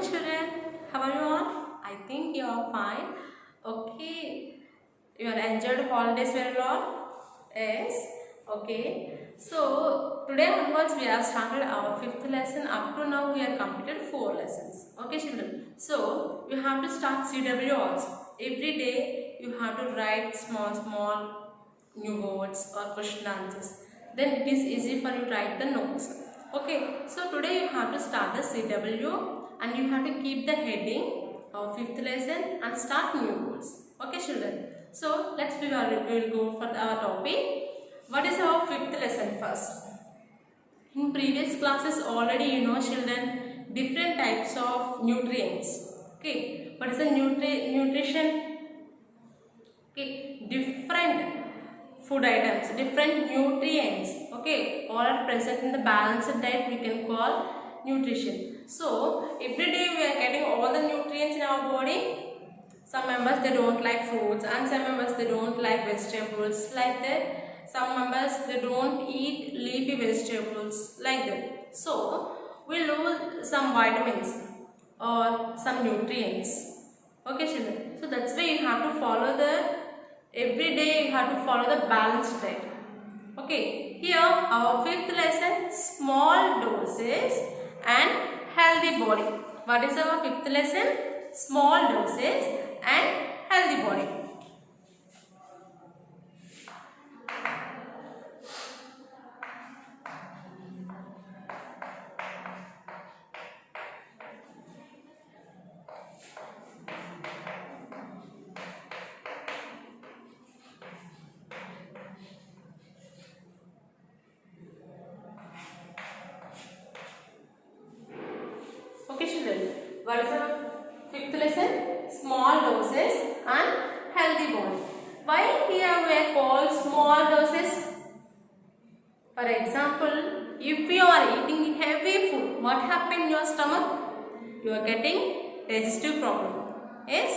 Children, how are you all? I think you are fine. Okay, you are enjoyed holidays very lot. Yes. Okay. So today onwards we have started our fifth lesson. Up to now we have completed 4 lessons. Okay, children. So you have to start CW also. Every day you have to write small new words or question answers. Then it is easy for you to write the notes. Okay, so today you have to start the CW and you have to keep the heading of fifth lesson and start new words. Okay, children. So we will go for our topic. What is our fifth lesson first? In previous classes already you know children different types of nutrients. Okay, what is the nutrition? Okay, different food items, different nutrients, okay, all are present in the balanced diet we can call nutrition. So every day we are getting all the nutrients in our body. Some members they don't like fruits and some members they don't like vegetables like that. Some members they don't eat leafy vegetables like that. So we lose some vitamins or some nutrients. Okay, children. So that's why you have to follow the every day you have to follow the balanced diet. Okay, here our fifth lesson, small doses and healthy body. What is our fifth lesson? Small doses and healthy body. Okay, children. What is our fifth lesson? Small doses and healthy body. Why here we are called small doses? For example, if you are eating heavy food, what happens in your stomach? You are getting digestive problem. Yes?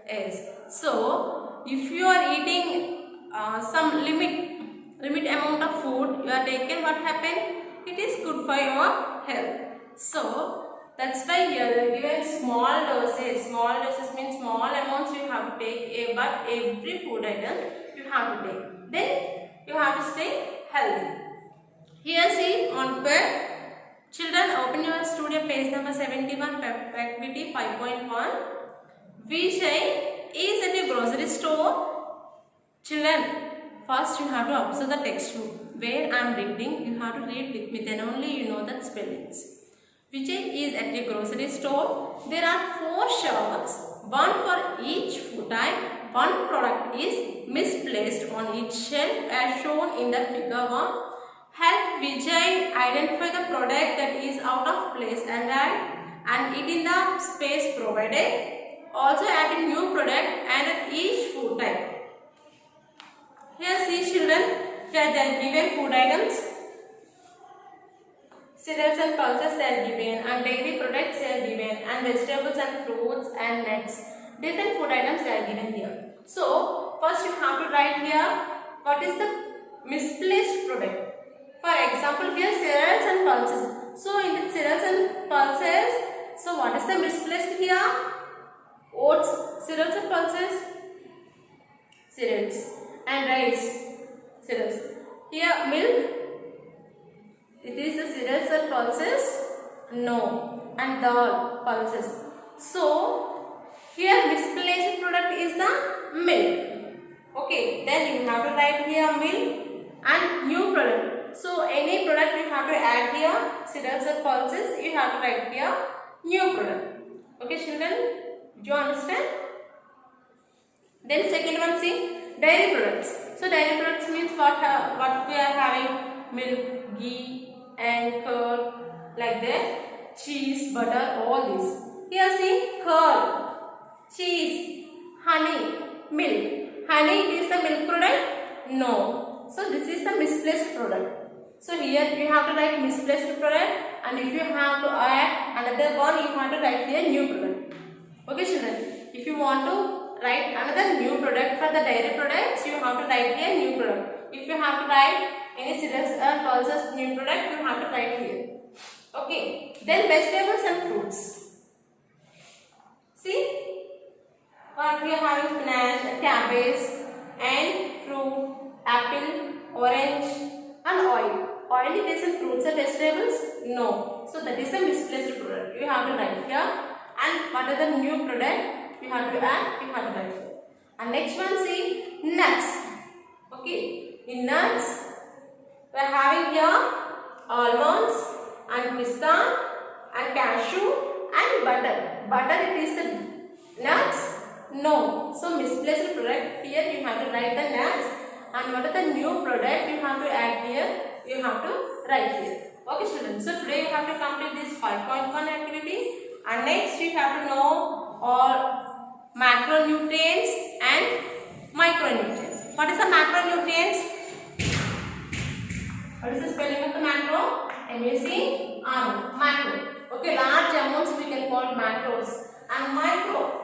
Yes. So, if you are eating some limit amount of food you are taking, what happen? It is good for your health. So, that's why here they given small doses. Small doses means small amounts you have to take, but every food item you have to take. Then you have to stay healthy. Here see on page. Children, open your studio page number 71, activity 5.1. Vijay is at a grocery store. Children, first you have to observe the textbook. Where I am reading, you have to read with me. Then only you know the spellings. Vijay is at a grocery store. There are 4 shelves, one for each food type. One product is misplaced on each shelf as shown in the figure 1. Help Vijay identify the product that is out of place and add it in the space provided. Also add a new product and at each food type. Here see children, here they are given food items. Cereals and pulses they are given and dairy products they are given and vegetables and fruits and nuts. Different food items they are given here. So first you have to write here what is the misplaced product. For example, here cereals and pulses. So in the cereals and pulses, so what is the misplaced here? Oats, cereals and pulses, cereals, and rice, cereals. Here milk, it is the cereals and pulses, no, and dal, pulses. So here misplaced product is the milk. Okay, then you have to write here milk and new product. So any product you have to add here, cereals and pulses, you have to write here new product. Okay, children, do you understand? Then second one, see dairy products. So dairy products means what we are having: milk, ghee, and curd, like that, cheese, butter, all these. Here see curd, cheese, honey, milk. Honey, it is the milk product? No. So this is the misplaced product. So here you have to write misplaced product, and if you have to add another one, you have to write here new product. Okay, children. If you want to write another new product for the dairy products, you have to write here new product. If you have to write any cereals or pulses new product, you have to write here. Okay. Then vegetables and fruits. What we are having? Spinach, cabbage, and fruit, apple, orange, and oil. Oil it is in fruits and vegetables? No. So that is a misplaced product. You have to write here. And what is the new product? You have to add. You have to write here. And next one, see nuts. Okay. In nuts, we are having here almonds and pista and cashew and butter. Butter it is a nuts? No. So misplaced product. Here you have to write the nuts. And what is the new product? You have to add here. You have to write here. Okay students. So today you have to complete this 5.1 activity. And next you have to know all macronutrients and micronutrients. What is the macronutrients? What is the spelling of the macro? M-A-C-R-O. Macro. Okay, large amounts we can call macros. And micro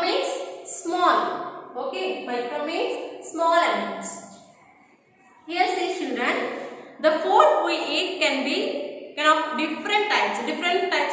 means small. Okay, micro means small amounts. Here see children, the food we eat can be of different types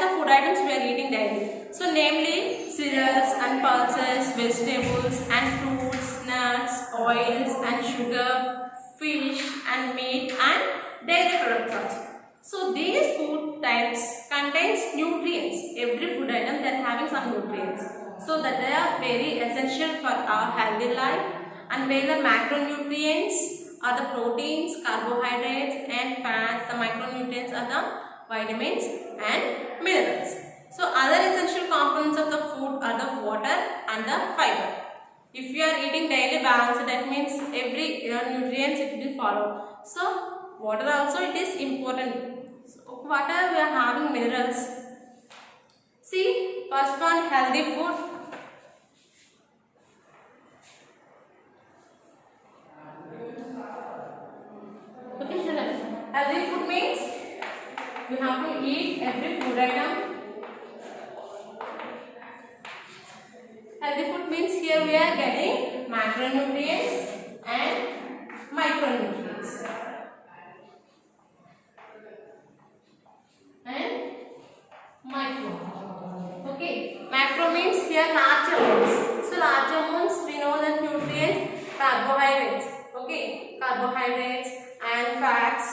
of food items we are eating daily. So namely cereals and pulses, vegetables and fruits, nuts, oils and sugar, fish and meat and dairy products also. So these food types contains nutrients. Every food item they are having some nutrients. So that they are very essential for our healthy life. And where the macronutrients are the proteins, carbohydrates and fats. The micronutrients are the vitamins and minerals. So other essential components of the food are the water and the fiber. If you are eating daily balance, that means every nutrients it will follow. So water also it is important. So water we are having minerals. See, first one, healthy food. Okay, children. Healthy food means we have to eat every food item. Healthy food means here we are getting macronutrients and micronutrients. And micro. Okay. Macro means here large amounts. So large amounts we know that nutrients, carbohydrates. Okay. Carbohydrates and fats,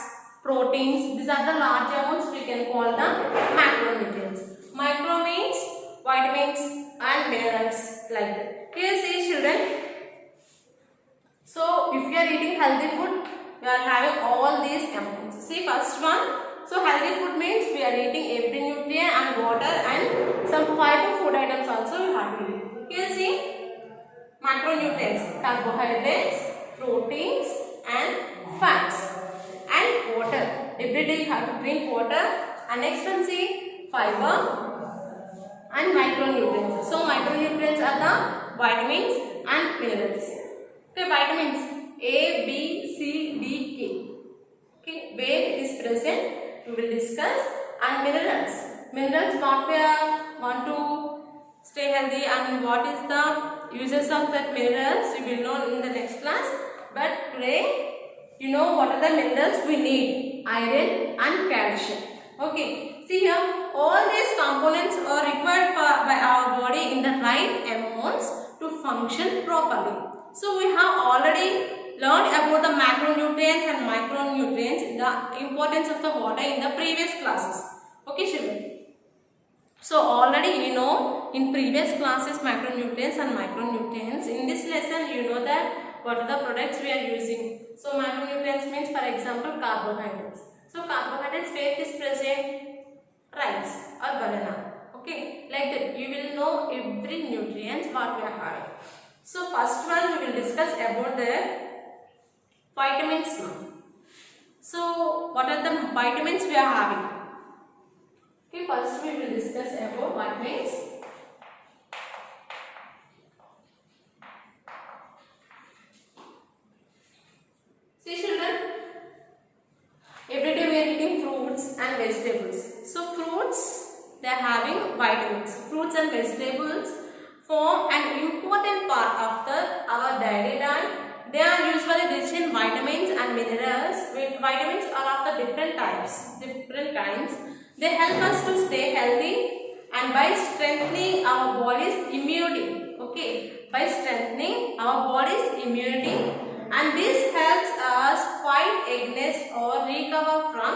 proteins. These are the large amounts we can call the macronutrients. Micro means vitamins and minerals like that. Here see children. So if you are eating healthy food, you are having all these amounts. See first one. So healthy food means we are eating every nutrient and water and some fiber food items also we have to eat. Here see macronutrients, carbohydrates, proteins and fats and water. Every day you have to drink water. And next one see fiber and micronutrients. So micronutrients are the vitamins and minerals. Okay, vitamins A, B, C, D, K. Okay, where it is present we will discuss. And minerals what we want to stay healthy and what is the uses of that minerals we will know in the next class. But today you know what are the minerals we need: iron and calcium. Okay, see here all these components are required by our body in the right amounts to function properly. So we have already learned about the macronutrients and micronutrients, the importance of the water in the previous classes. Okay children. So already you know in previous classes macronutrients and micronutrients. In this lesson you know that what are the products we are using. So macronutrients means for example carbohydrates. So carbohydrates where it is present? Rice or banana. Okay, like that you will know every nutrients what we are having. So first one we will discuss about the vitamins now. So what are the vitamins we are having? Okay, first we will discuss about vitamins. See children, every day we are eating fruits and vegetables. So fruits they are having vitamins. Fruits and vegetables form an important part of our daily diet. They are usually rich in vitamins and minerals. Vitamins are of the different types, different kinds. They help us to stay healthy and by strengthening our body's immunity. Okay, by strengthening our body's immunity, and this helps us fight against or recover from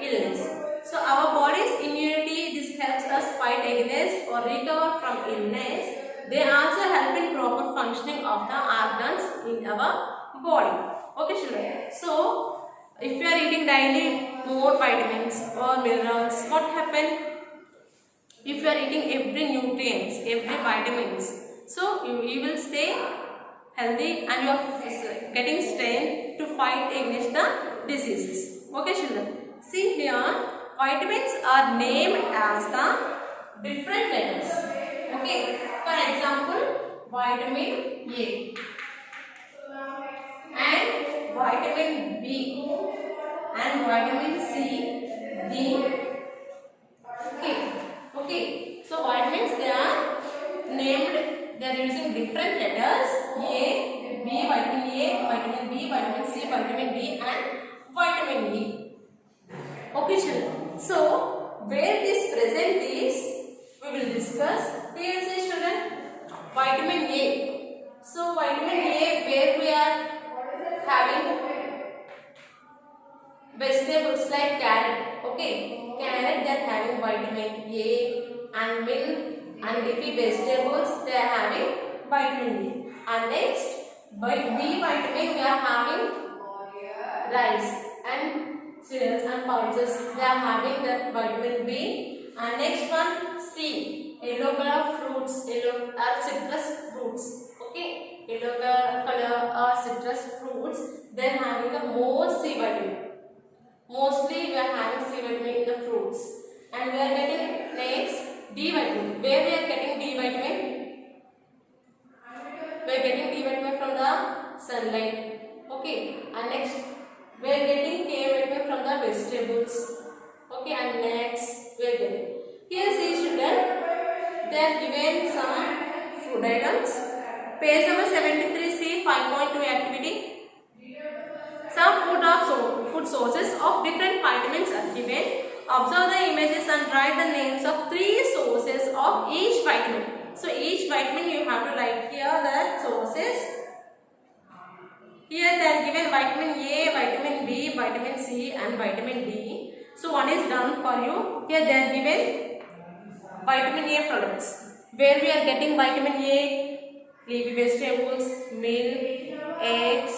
illness. So our body's immunity, this helps us fight against or recover from illness. They also help in proper functioning of the organs in our body. Okay children. So if you are eating daily more vitamins or minerals, what happen? If you are eating every nutrients, every vitamins, so you will stay healthy and you are getting strength to fight against the diseases. Okay children. See here, vitamins are named as the different letters. Okay. For example, vitamin A and vitamin B and vitamin C, D. Okay. So vitamins, they are named, they are using different letters: A, B, vitamin A, vitamin B, vitamin C, vitamin D, and vitamin E. Okay, children. So where this present is, we will discuss. Here say children, vitamin A. So vitamin A, where we are having vegetables like carrot. Okay, carrot, they are having vitamin A, and milk and leafy vegetables, they are having vitamin A. And next, by B vitamin, we are having rice and cereals and pulses, they are having that vitamin B. And next one, C, yellow color fruits, yellow are citrus fruits. Okay, yellow color are citrus fruits, they are having the more C vitamin. Mostly we are having C vitamin in the fruits. And we are getting next D vitamin. Where we are getting D vitamin? We are getting D vitamin from the sunlight. Okay. And next we are getting K vitamin from the vegetables. Okay. And next we are getting. Here see children, they are given some food items. Page number 73, see 5.2 activity. Some food sources of different vitamins are given. Observe the images and write the names of 3 sources of each vitamin. So each vitamin you have to write here the sources. Here they are given vitamin A, vitamin B, vitamin C and vitamin D. So one is done for you. Here they are given vitamin A products. Where we are getting vitamin A? Leafy vegetables, milk, eggs,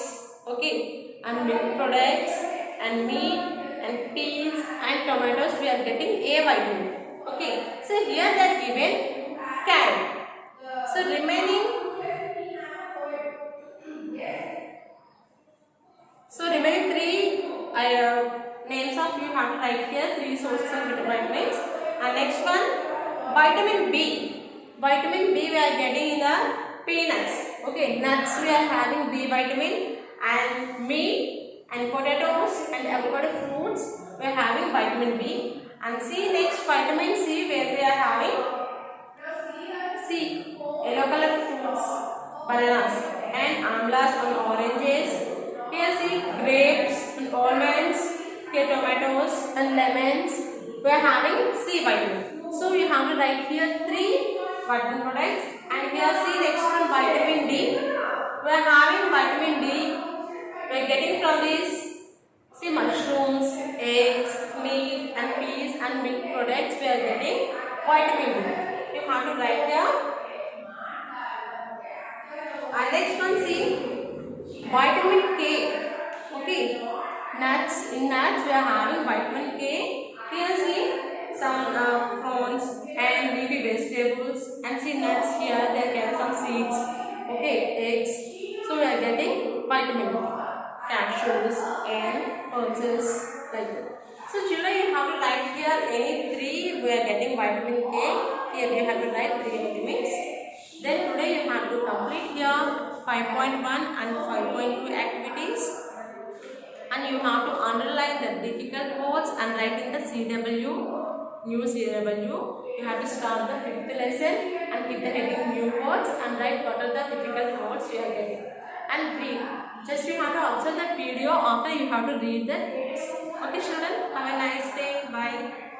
okay, and milk products and meat and peas and tomatoes, we are getting A vitamin. Okay, so here they are given carrot. So remaining 3 names of you have to write here, 3 sources of vitamins. And next one, vitamin B. Vitamin B we are getting in the peanuts. Okay, nuts we are having B vitamin, and meat and potatoes and avocado fruits we are having vitamin B. And see next vitamin C, where we are having C, yellow color fruits, bananas and amlas and oranges. Here see grapes and almonds, here tomatoes and lemons, we are having C vitamin. So you have to write here 3 vitamin products. And here see next one, vitamin D. We are having vitamin D. We are getting from this, see mushrooms, eggs, meat and peas and milk products, we are getting vitamin D. You have to write here. And next one, see vitamin K. Okay, nuts. In nuts we are having vitamin K. Here see some prawns and leafy vegetables, and see nuts here, they get some seeds. Okay, eggs. So we are getting vitamin K, cashews and pulses like that. So children, you have to write here any 3 we are getting vitamin K. Here you have to write 3 vitamins. Then today you have to complete here 5.1 and 5.2 activities. And you have to underline the difficult words and write in the CW, new CW. You have to start the 5th lesson and keep the heading new words and write what are the difficult words you are getting. And read. Just you have to observe that video, after you have to read the words. Okay children, have a nice day. Bye.